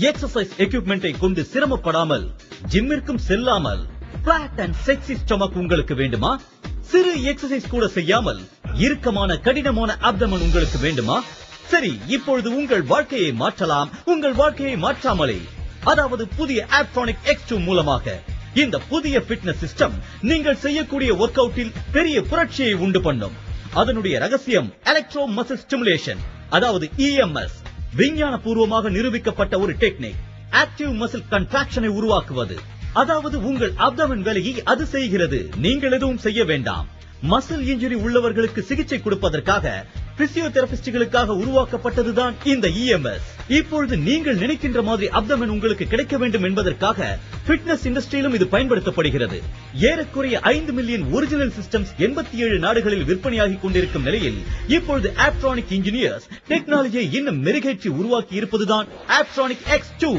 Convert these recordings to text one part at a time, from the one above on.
Exercise எக்யூப்மெண்டை கொண்டு சிரமப்படாமல் ஜிம்மிற்கும் செல்லாமல் plot and sexy stomach உங்களுக்கு வேண்டுமா? சிறு எக்ஸசைஸ் கூட செய்யாமல் இறுக்கமான கடினமான அப்டமன் உங்களுக்கு வேண்டுமா? சரி, இப்பொழுது உங்கள் வாழ்க்கையை மாற்றலாம், உங்கள் வாழ்க்கையை மாற்றாமலே. அதாவது புதிய ஆப்ட்ரானிக் X2 மூலமாக இந்த புதிய ஃபிட்னஸ் சிஸ்டம் நீங்கள் செய்யக்கூடிய ஒர்க் அவுட்டில் பெரிய புரட்சியை உண்டு பண்ணும். அதனுடைய ரகசியம் எலக்ட்ரோ மசில் ஸ்டிமுலேஷன், அதாவது EMS. விஞ்ஞான பூர்வமாக நிரூபிக்கப்பட்ட ஒரு டெக்னிக் ஆக்டிவ் மசில் கன்ட்ராக்ஷனை உருவாக்குவது. அதாவது உங்கள் அப்டமன் வேலையை அது செய்கிறது, நீங்கள் எதுவும் செய்ய வேண்டாம். மசில் இன்ஜுரி உள்ளவர்களுக்கு சிகிச்சை கொடுப்பதற்காக பிசியோதெரபிஸ்டுகளுக்காக உருவாக்கப்பட்டதுதான் இந்த EMS. இப்பொழுது நீங்கள் நினைக்கின்ற மாதிரி அப்டமன் உங்களுக்கு கிடைக்க வேண்டும் என்பதற்காக பிட்னஸ் இண்டஸ்ட்ரியிலும் இது பயன்படுத்தப்படுகிறது. ஏறக்குறைய 5 மில்லியன் ஒரிஜினல் சிஸ்டம்ஸ் 87 நாடுகளில் விற்பனையாகிக் கொண்டிருக்கும் நிலையில் இப்பொழுது ஆப்ட்ரானிக் இன்ஜினியர்ஸ் டெக்னாலஜியை இன்னும் மெருகேற்றி உருவாக்கி இருப்பதுதான் ஆப்ட்ரானிக் X2.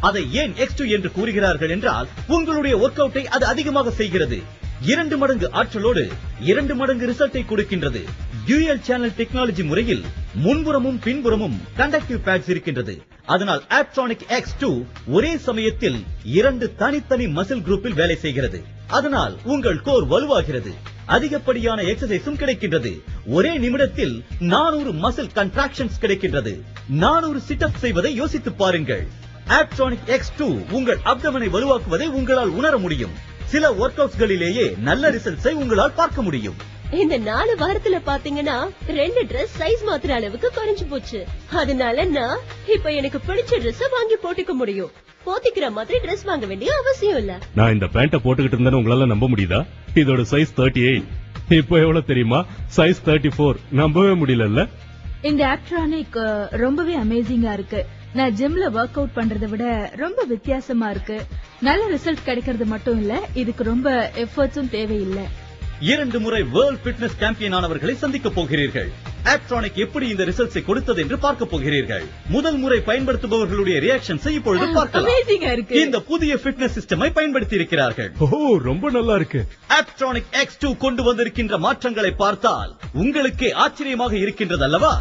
அதை ஏன் X2 என்று கூறுகிறார்கள் என்றால், உங்களுடைய ஒர்க் அவுட்டை அது அதிகமாக செய்கிறது. 2 மடங்கு ஆற்றலோடு 2 மடங்கு ரிசல்ட்டை கொடுக்கின்றது. டியூயல் சேனல் டெக்னாலஜி முறையில் முன்புறமும் பின்புறமும் கண்டக்டிவ் பேட்ஸ் இருக்கின்றது. அதனால் ஆப்ட்ரானிக் X2 ஒரே சமயத்தில் 2 தனித்தனி மசில் குரூப்பில் வேலை செய்கிறது. அதனால் உங்கள் கோர் வலுவாகிறது, அதிகப்படியான எக்ஸசைஸும் கிடைக்கின்றது. ஒரே நிமிடத்தில் 400 மசில் கன்ட்ராக்ஷன்ஸ் கிடைக்கின்றது. 400 சிட்-அப் செய்வதை யோசித்து பாருங்கள். ஆப்ட்ரானிக் X2 உங்கள் அப்டமனை வலுவாக்குவதை உங்களால் உணர முடியும். சில ஒர்க் அவுட்ஸ்களிலேயே நல்ல ரிசல்ட்ஸை உங்களால் பார்க்க முடியும். இந்த 4 வாரத்துல பாத்தீங்கன்னா 2 Dress சைஸ் மாத்திர அளவுக்கு குறைஞ்சு போச்சு. அதனால நான் இப்ப எனக்கு பிடிச்ச Dress வாங்கி போட்டுக்க முடியும். போத்திக்கிற மாதிரி Dress வாங்க வேண்டிய அவசியம் இல்ல. நான் இந்த பேண்ட போட்டுக்கிட்டு இருந்தேன்னு உங்களால நம்ப முடியுதா? இதோட சைஸ் 38. இப்போ எவ்வளவு தெரியுமா? சைஸ் 34. நம்பவே முடியல. இந்த ஆப்ட்ரானிக் ரொம்பவே அமேசிங்கா இருக்கு. நான் ஜிம்ல ஒர்க் அவுட் பண்றதை விட ரொம்ப வித்தியாசமா இருக்கு. நல்ல ரிசல்ட் கிடைக்கிறது மட்டும் இல்ல, இதுக்கு ரொம்ப எஃபர்ட்ஸும் தேவையில்லை. 2 முறை வேர்ல்ட் பிட்னஸ் சாம்பியன் ஆனவர்களை சந்திக்க போகிறீர்கள். ஆப்ட்ரானிக் எப்படி இந்த ரிசல்ட்ஸை கொடுத்தது என்று பார்க்க போகிறீர்கள். முதல் முறை பயன்படுத்துபவர்களுடைய ரியாக்ஷன்ஸை இப்பொழுது பார்க்கலாம். இந்த புதிய பிட்னஸ் சிஸ்டமை பயன்படுத்தி இருக்கிறார்கள். ரொம்ப நல்லா இருக்கு. ஆப்ட்ரானிக் X2 கொண்டு வந்திருக்கின்ற மாற்றங்களை பார்த்தால் உங்களுக்கே ஆச்சரியமாக இருக்கின்றது அல்லவா?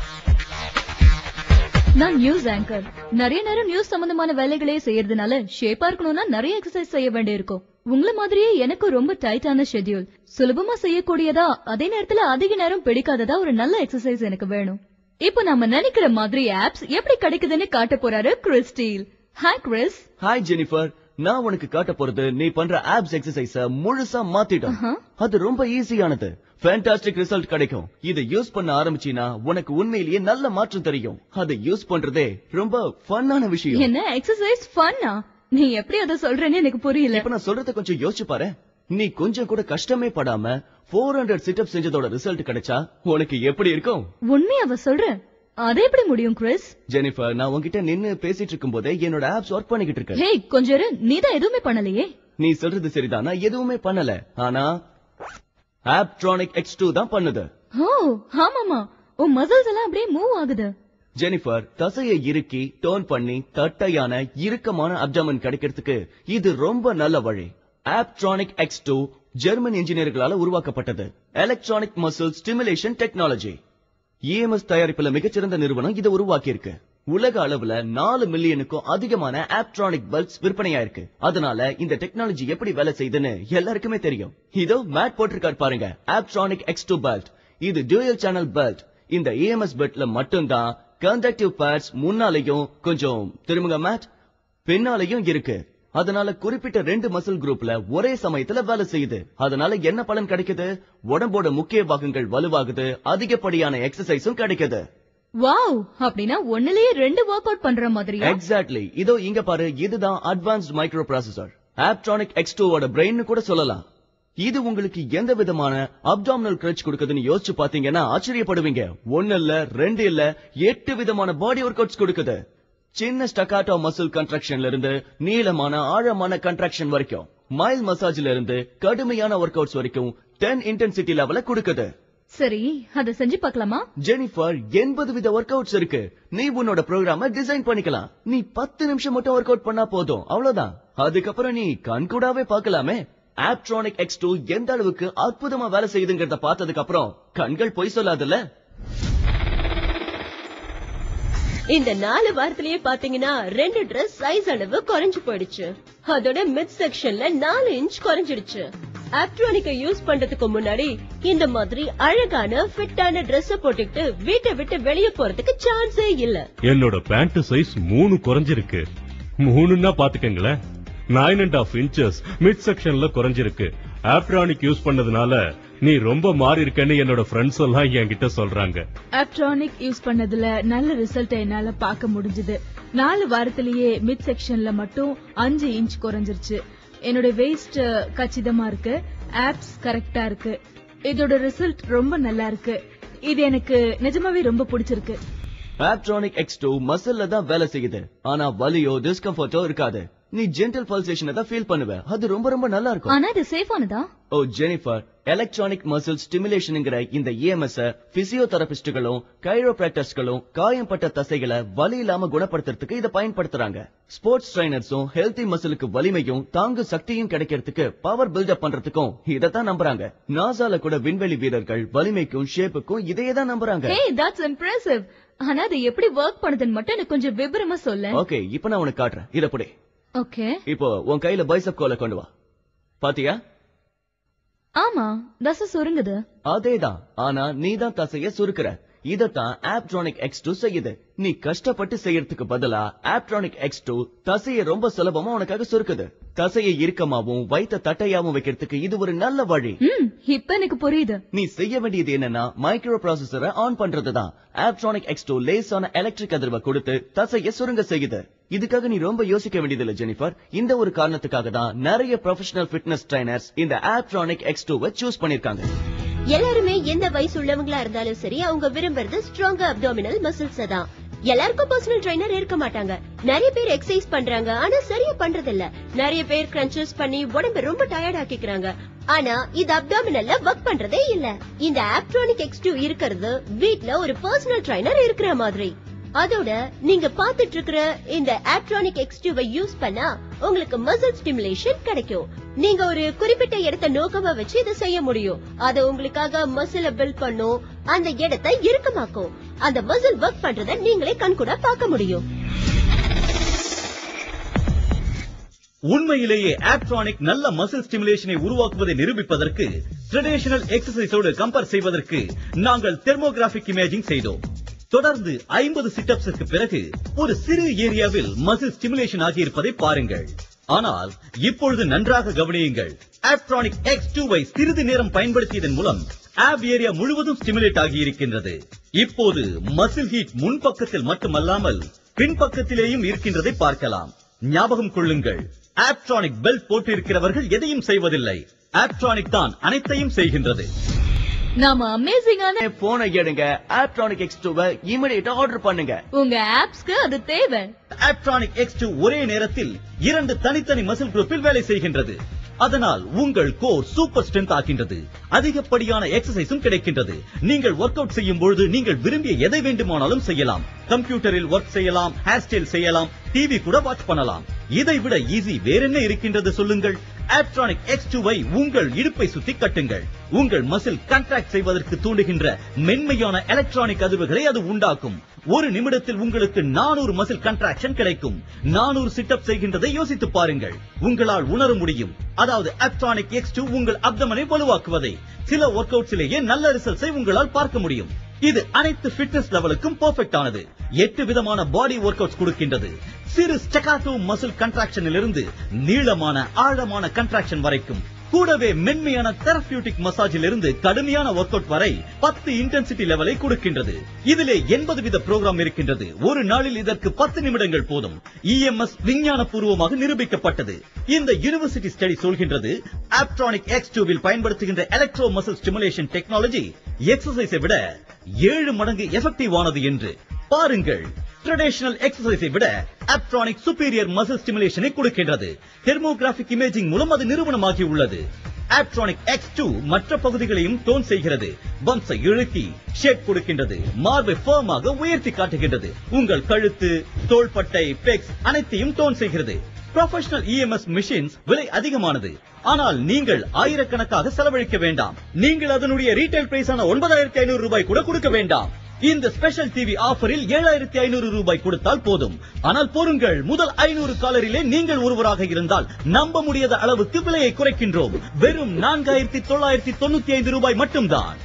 நான் நியூஸ் ஆங்கர். நிறைய நேரம் நியூஸ் சம்பந்தமான வேலைகளே செய்யறதுனால ஷேப்பா இருக்கணும்னா நிறைய எக்ஸசைஸ் செய்ய வேண்டியிருக்கும். உங்கள மாதிரியே எனக்கு ரொம்ப டைட்டான ஷெட்யூல். சுலபமா செய்யக்கூடியதா, அதே நேரத்துல அதிக நேரம் பிடிக்காததா ஒரு நல்ல எக்ஸசைஸ் எனக்கு வேணும். இப்போ நாம நினைக்கிற மாதிரி ஆப்ஸ் எப்படி கிடைக்குதுன்னு காட்ட போறாரு Chris steel. Hi Chris. Hi Jennifer. நான் உனக்கு காட்ட போறது நீ பண்ற ஆப்ஸ் எக்ஸசைஸ முழுசா மாத்திட்டோம். அது ரொம்ப ஈஸியானது. ஃபேண்டாஸ்டிக் ரிசல்ட் கிடைக்கும். இதை யூஸ் பண்ண ஆரம்பிச்சீனா உனக்கு உண்மையிலேயே நல்ல மாற்றம் தெரியும். அதை யூஸ் பண்றதே ரொம்ப ஃபன்னான விஷயம். என்ன எக்ஸசைஸ் ஃபன்னா? நீ எப்படி அத சொல்றேன்னு எனக்கு புரியல. இப்ப நான் சொல்றத கொஞ்சம் யோசிச்சு பாரு. நீ கொஞ்சம் கூட கஷ்டமே படாம 400 சிட்-அப் செஞ்சதோட ரிசல்ட் கிடைச்சா உனக்கு எப்படி இருக்கும்? உண்மையாவ சொல்ற? அது எப்படி முடியும் கிறிஸ்? ஜெனிஃபர், நான் உன்கிட்ட நின்னு பேசிட்டு இருக்கும் போதே என்னோட ஆப்ஸ் ஒர்க் பண்ணிக்கிட்டு இருக்கேன். ஹே, கொஞ்சம் இரு. நீதான் எதுவுமே பண்ணலையே. நீ சொல்றது சரிதான், நான் எதுவுமே பண்ணல. ஆனா ஆப்ட்ரானிக் X2 தான் பண்ணுது. ஓ ஆமாமா, உன் மசில்ஸ் எல்லாம் அப்படியே மூவ் ஆகுது. ஜெனிஃபர், தசையை இறுக்கி டோன் பண்ணி தட்டையான இறுக்கமான அப்டமன் கிடைக்கிறதுக்கு இது ரொம்ப நல்ல வழி. ஆப்ட்ரானிக் X2 ஜெர்மன் இன்ஜினியர்களால உருவாக்கப்பட்டது. Electronic muscle stimulation technology. EMS தயாரிப்புல மிகச்சிறந்த நிறுவனம் இதை உருவாக்கி இருக்கு. உலக அளவுல 4 மில்லியனுக்கும் அதிகமான ஆப்ட்ரானிக் பல்ப்ஸ் விற்பனையாயிருக்கு. அதனால இந்த டெக்னாலஜி எப்படி வேலை செய்யுதுன்னு எல்லாருக்குமே தெரியும். இதோ மேட் போட்டிருக்காரு பாருங்க, ஆப்ட்ரானிக் X2 பெல்ட். இது டியூயல் சேனல் பெல்ட். இந்த EMS பெல்ட்ல மட்டும்தான் கண்டக்டிவ் பேட்ஸ் முன்னாலையும் கொஞ்சம் திரும்புங்க மேட் பின்னாலையும் இருக்கு. அதனால குறிப்பிட்ட 2 மசில் குரூப்ல ஒரே சமயத்துல வேலை செய்யுது. அதனால என்ன பலன் கிடைக்குது? உடம்போட முக்கிய பாகங்கள் வலுவாகுது, அதிகப்படியான எக்ஸசைஸும் கிடைக்குது. வாவ், அப்படினா ஒண்ணுலயே 2 வொர்க் அவுட் பண்ற மாதிரியா? எக்ஸாக்ட்லி. இதோ இங்க பாரு, இதுதான் அட்வான்ஸ்ட் மைக்ரோ ப்ராசஸர். ஆப்ட்ரானிக் X2 ஓட பிரெயின் கூட சொல்லலாம். இது உங்களுக்கு எந்த விதமான அப்டாமினல் கிரட்ச் கொடுக்குதுன்னு யோசிச்சு பாத்தீங்கன்னா ஆச்சரியப்படுவீங்க. 1 இல்ல 2 இல்ல 8 விதமான பாடி ஒர்க் அவுட்ஸ் கொடுக்குது. சின்ன ஸ்டக்காட்டோ மசில் கன்ட்ராக்ஷன்ல இருந்து நீளமான ஆழமான கன்ட்ராக்ஷன் வரைக்கும், மைல் மசாஜ்ல இருந்து கடுமையான ஒர்க் அவுட்ஸ் வரைக்கும் 10 இன்டென்சிட்டி லெவல கொடுக்குது. சரி, அத செஞ்சு பார்க்கலாமா? ஜெனிஃபர், 80 வித ஒர்க் அவுட்ஸ் இருக்கு. நீ உன்னோட ப்ரோகிராம டிசைன் பண்ணிக்கலாம். நீ 10 நிமிஷம் மட்டும் ஒர்க் அவுட் பண்ணா போதும், அவ்வளவுதான். அதுக்கப்புறம் நீ கண்கூடாவே பார்க்கலாமே. ஆப்ட்ரானிக் X2 எந்த அளவுக்கு அற்புதமா வேலை செய்யுதுங்கிறத பார்த்ததுக்கு அப்புறம் கண்கள் பொய் சொல்லாதுல்ல. இந்த 4 வாரத்திலேயே பாத்தீங்கன்னா 2 Dress சைஸ் அளவு குறைஞ்சு போயிடுச்சு. அதோட மிட் செக்ஷன்ல 4 இன்ச் குறைஞ்சிடுச்சு. ஆப்ட்ரானிக்க யூஸ் பண்றதுக்கு முன்னாடி இந்த மாதிரி அழகான ஃபிட்டான Dress போட்டுக்கிட்டு வீட்டை விட்டு வெளியே போறதுக்கு சான்ஸே இல்ல. என்னோட பேண்ட் சைஸ் 3 குறைஞ்சிருக்கு. 3ன்னா பாத்துக்கங்களேன், 9.5 inches மிட் செக்ஷன்ல குறைஞ்சிருக்கு. ஆப்ட்ரானிக் யூஸ் பண்ணதுனால நீ ரொம்ப மாறி இருக்கன்னு என்னோட ஃப்ரெண்ட்ஸ் எல்லாம் என்கிட்ட சொல்றாங்க. ஆப்ட்ரானிக் யூஸ் பண்ணதுல நல்ல ரிசல்ட் என்னால பார்க்க முடிஞ்சது. 4 வாரத்திலேயே மிட் செக்ஷன்ல மட்டும் 5 இன்ச் குறைஞ்சிருச்சு. என்னோட வெயிஸ்ட் கச்சிதமா இருக்கு, ஆப்ஸ் கரெக்டா இருக்கு. இதோட ரிசல்ட் ரொம்ப நல்லா இருக்கு. இது எனக்கு நிஜமாவே ரொம்ப பிடிச்சிருக்கு. ஆப்ட்ரானிக் X2 மசில்ல தான் வேலை செய்யுது, ஆனா வலியோ டிஸ்கம்ஃபர்ட்டோ இருக்காது. நீ ஜென்டல் பல்சேஷனை தான் ஃபீல் பண்ணுவ. அது ரொம்ப ரொம்ப நல்லா இருக்கும். ஆனா இது சேஃபானதா? ஓ ஜெனிஃபர், எலக்ட்ரானிக் மசில் ஸ்டிமுலேஷன்ங்கிற இந்த EMS பிசியோதெரபிஸ்டுகளும் கைரோபிராக்டர்ஸ்களும் காயம்பட்ட தசைகளை வலி இல்லாம குணப்படுத்துறதுக்கு இதை பயன்படுத்துறாங்க. ஸ்போர்ட்ஸ் ட்ரைனர்ஸும் ஹெல்தி மசிலுக்கு வலிமையும் தாங்கு சக்தியும் கிடைக்கிறதுக்கு பவர் பில்டப் பண்றதுக்கும் இதைத்தான் நம்புறாங்க. நாசால கூட விண்வெளி வீரர்கள் வலிமைக்கும் ஷேப்புக்கும் இதையே தான் நம்புறாங்க. Hey, that's impressive. ஆனா அது எப்படி வர்க் பண்ணுதுன்னு மட்டும் எனக்கு கொஞ்சம் விவரமா சொல்ல. ஓகே, இப்போ நான் உனக்கு காட்டுறேன். இத புடி. ஓகே. இப்போ உன் கையில பைசப் கோலை கொண்டு வா. பாத்தியா? ஆமா, தசை சுருங்குது. அதேதான், ஆனா நீ தான் தசைய சுருக்குற. இதத்தான் ஆப்ட்ரானிக் X2 செய்யுது. நீ கஷ்டப்பட்டு செய்யறதுக்கு பதிலா ஆப்ட்ரானிக் X2 தசையை ரொம்ப சுலபமா உனக்காக சுருக்குது. தசையை இறுக்கமாவும் வயித்த தட்டையாவும் வைக்கிறதுக்கு இது ஒரு நல்ல வழி. இப்ப எனக்கு புரியுது. நீ செய்ய வேண்டியது என்னன்னா மைக்ரோ ப்ராசஸரை ஆன் பண்றதுதான். ஆப்ட்ரானிக் X2 லேசான எலக்ட்ரிக் அதிர்வை கொடுத்து தசையை சுருங்க செய்யுது. இதுக்காக நீ ரொம்ப யோசிக்க வேண்டியதில்லை ஜெனிஃபர். இந்த ஒரு காரணத்துக்காக தான் நிறைய ப்ரொஃபஷனல் ஃபிட்னஸ் ட்ரைனர்ஸ் இந்த ஆப்ட்ரானிக் X2 சூஸ் பண்ணிருக்காங்க. எல்லாருமே எந்த வயசு உள்ளவங்களா இருந்தாலும் சரி, அவங்க விரும்புறது ஸ்ட்ராங்கா அப்டாமினல் மசில்ஸ் தான். எல்லாருக்கும் பர்சனல் ட்ரைனர் இருக்க மாட்டாங்க. நிறைய பேர் எக்ஸசைஸ் பண்றாங்க, ஆனா சரியா பண்றது இல்ல. நிறைய பேர் கிரன்ச்சஸ் பண்ணி உடம்பு ரொம்ப டயர்ட் ஆக்கிக்கிறாங்க, ஆனா இது அப்டாமினல்ல ஒர்க் பண்றதே இல்ல. இந்த ஆப்ட்ரானிக் X2 இருக்கிறது வீட்ல ஒரு பர்சனல் ட்ரைனர் இருக்கிற மாதிரி. அதோட நீங்க பாத்துட்டு இருக்கிற இந்த ஆப்ட்ரானிக் X2 யூஸ் பண்ணா உங்களுக்கு மசில் ஸ்டிமுலேஷன் கிடைக்கும். நீங்க ஒரு குறிப்பிட்ட இடத்தை நோக்கமா வச்சு இதை செய்ய முடியும். அது உங்களுக்காக மசில பில்ட் பண்ணும், அந்த இடத்தை இறுக்கமாக்கும். அந்த மசில் ஒர்க் பண்றத நீங்களே கண்கூட பார்க்க முடியும். உண்மையிலேயே ஆப்ட்ரானிக் நல்ல மசில் ஸ்டிமுலேஷனை உருவாக்குவதை நிரூபிப்பதற்கு ட்ரெடிஷனல் எக்ஸசைஸோடு கம்பேர் செய்வதற்கு நாங்கள் தெர்மோகிராபிக் இமேஜிங் செய்தோம். தொடர்ந்து 50 சிட்டப்ஸுக்கு பிறகு ஒரு சிறு ஏரியாவில் மசில் ஸ்டிமுலேஷன் ஆகியிருப்பதை பாருங்கள். ஆனால் இப்பொழுது நன்றாக கவனியுங்கள். ஆப்ட்ரானிக் X2 சிறிது நேரம் பயன்படுத்தியதன் மூலம் ஆப் ஏரியா முழுவதும் ஸ்டிமுலேட் ஆகியிருக்கின்றது. இப்போது மசில் ஹீட் முன்பக்கத்தில் மட்டுமல்லாமல் பின்பக்கத்திலேயும் இருக்கின்றதை பார்க்கலாம். ஞாபகம் கொள்ளுங்கள், ஆப்ட்ரானிக் பெல்ட் போட்டு இருக்கிறவர்கள் எதையும் செய்வதில்லை. ஆப்ட்ரானிக் தான் அனைத்தையும் செய்கின்றது. நாம அமேசிங்கான போனை எடுங்க, ஆப்ட்ரானிக் X2 இமிடியேட்டா ஆர்டர் பண்ணுங்க. உங்க ஆப்ஸ்க்கு அது தேவை. ஆப்ட்ரானிக் X2 ஒரே நேரத்தில் 2 தனித்தனி மசில் குரூப்பில் வேலை செய்கின்றது. அதனால் உங்கள் கோர் சூப்பர் ஸ்ட்ரென்த் ஆகின்றது. அதிகப்படியான எக்ஸசைஸும் கிடைக்கின்றது. நீங்கள் ஒர்க் அவுட் செய்யும் பொழுது நீங்கள் விரும்பிய எதை வேண்டுமானாலும் செய்யலாம். கம்ப்யூட்டரில் ஒர்க் செய்யலாம், ஹேர் ஸ்டைல் செய்யலாம், டிவி கூட வாட்ச் பண்ணலாம். இதை விட ஈஸி வேறென்ன இருக்கின்றது சொல்லுங்கள். ஆப்ட்ரானிக் X2 உங்கள் இடுப்பை சுத்தி கட்டுங்கள். உங்கள் மசில் கான்ட்ராக்ட் செய்வதற்கு தூண்டுகின்ற மென்மையான எலக்ட்ரானிக் அதிர்வுகளை அது உண்டாக்கும். ஒரு நிமிடத்தில் உங்களுக்கு 400 மசில் கான்ட்ராக்ஷன் கிடைக்கும். 400 சிட்டப் செய்கின்றதை யோசித்து பாருங்கள். உங்களால் உணர முடியும். அதாவது ஆப்ட்ரானிக் X2 உங்கள் அப்டமனை வலுவாக்குவதை. சில ஒர்க் அவுட்ஸிலேயே நல்ல ரிசல்ட்ஸை உங்களால் பார்க்க முடியும். இது அனைத்து ஃபிட்னஸ் லெவலுக்கும் பெர்ஃபெக்ட் ஆனது. 8 விதமான பாடி ஒர்க் அவுட்ஸ் கொடுக்கின்றது. சிறு ஸ்டெக்காட்டோ மசில் கன்ட்ராக்ஷனில் இருந்து நீளமான ஆழமான கன்ட்ராக்ஷன் வரைக்கும், கூடவே மென்மையான தெரபியூட்டிக் மசாஜில் இருந்து கடுமையான ஒர்க் அவுட் வரை 10 இன்டென்சிட்டி லெவலை கொடுக்கின்றது. இதிலே 80 வித ப்ரோக்ராம் இருக்கின்றது. ஒரு நாளில் இதற்கு 10 நிமிடங்கள் போதும். EMS விஞ்ஞான பூர்வமாக நிரூபிக்கப்பட்டது. இந்த யூனிவர்சிட்டி ஸ்டடி சொல்கின்றது, ஆப்ட்ரானிக் X2 பயன்படுத்துகின்ற எலக்ட்ரோ மசில் ஸ்டிமுலேஷன் டெக்னாலஜி எக்ஸசைஸை விட 7 மடங்கு எஃபெக்டிவ் ஆனது என்று. பாருங்கள், ட்ரெடிஷனல் எக்ஸசைஸை விட ஆப்ட்ரானிக் சுப்பீரியர் மசில் ஸ்டிமுலேஷனை கொடுக்கின்றது. தெர்மோகிராபிக் இமேஜிங் மூலம் அது நிரூபணமாகி உள்ளது. ஆப்ட்ரானிக் X2 மற்ற பகுதிகளையும் டோன் செய்கிறது. பம்ப்ஸை இழுக்கி ஷேப் கொடுக்கின்றது. மார்பை ஃபர்மாக உயர்த்தி காட்டுகின்றது. உங்கள் கழுத்து, தோள்பட்டை, பெக்ஸ் அனைத்தையும் டோன் செய்கிறது. ப்ரொஃபஷனல் EMS மிஷின்ஸ் விலை அதிகமானது. ஆனால் நீங்கள் ஆயிரக்கணக்காக செலவழிக்க வேண்டாம். நீங்கள் அதனுடைய ரீட்டைல் பிரைஸான 9500 ரூபாய் கூட கொடுக்க வேண்டாம். இந்த ஸ்பெஷல் டிவி ஆஃபரில் 7500 ரூபாய் கொடுத்தால் போதும். ஆனால் பொறுங்கள், முதல் 500 காலரிலே நீங்கள் ஒருவராக இருந்தால் நம்ப முடியாத அளவுக்கு விலையை குறைக்கின்றோம். வெறும் 4995 ரூபாய் மட்டும்தான்.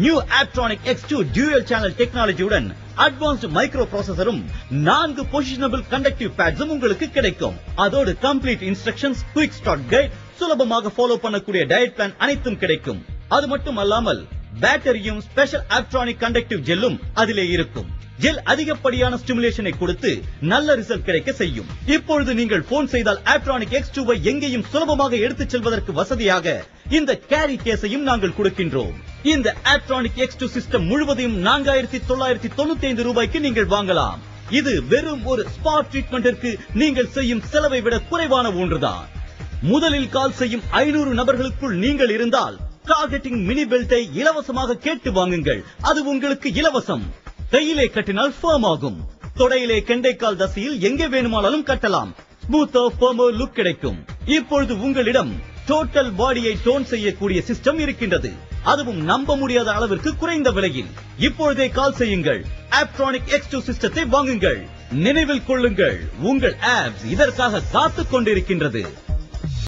New Optronic X2 dual channel டெக்னாலஜியுடன் அட்வான்ஸ்ட் மைக்ரோ ப்ராசஸரும் 4 பொசிஷனபிள் கண்டக்டிவ் பேட்ஸும் உங்களுக்கு கிடைக்கும். அதோடு complete instructions, quick start guide, சுலபமாக ஃபாலோ பண்ணக்கூடிய டயட் பிளான் அனைத்தும் கிடைக்கும். அது மட்டும் அல்லாமல் பேட்டரியும் ஸ்பெஷல் ஆப்ட்ரானிக் கண்டக்டிவ் ஜெல்லும் அதிலே இருக்கும். ஜெல் அதிகப்படியான ஸ்டிமுலேஷனை கொடுத்து நல்ல ரிசல்ட் கிடைக்க செய்யும். இப்பொழுது நீங்கள் போன் செய்தால் ஆப்ட்ரானிக் X2 எங்கேயும் சுலபமாக எடுத்துச் செல்வதற்கு வசதியாக இந்த கேரி கேஸையும் நாங்கள் கொடுக்கின்றோம். இந்த ஆப்ட்ரானிக் X2 சிஸ்டம் முழுவதையும் 4995 ரூபாய்க்கு நீங்கள் வாங்கலாம். இது வெறும் ஒரு ஸ்பா ட்ரீட்மெண்டிற்கு நீங்கள் செய்யும் செலவை விட குறைவான ஒன்றுதான். முதலில் கால் செய்யும் 500 நபர்களுக்குள் நீங்கள் இருந்தால் டார்கெட்டிங் மினி பெல்ட்டை இலவசமாக கேட்டு வாங்குங்கள். அது உங்களுக்கு இலவசம். கையிலே கட்டினால் ஃபர்ம் ஆகும். தொடையிலே கெண்டைக்கால் தசையில் எங்கே வேணுமானாலும் கட்டலாம். ஸ்மூத்தா ஃபர்மர் லுக் கிடைக்கும். இப்பொழுது உங்களிடம் டோட்டல் பாடியை டோன் செய்யக்கூடிய சிஸ்டம் இருக்கின்றது. அதுவும் நம்ப முடியாத அளவிற்கு குறைந்த விலையில். இப்பொழுதே கால் செய்யுங்கள். ஆப்ட்ரானிக் X2 சிஸ்டத்தை வாங்குங்கள். நினைவில் கொள்ளுங்கள், உங்கள் ஆப்ஸ் இதற்காக காத்துக் கொண்டிருக்கின்றது.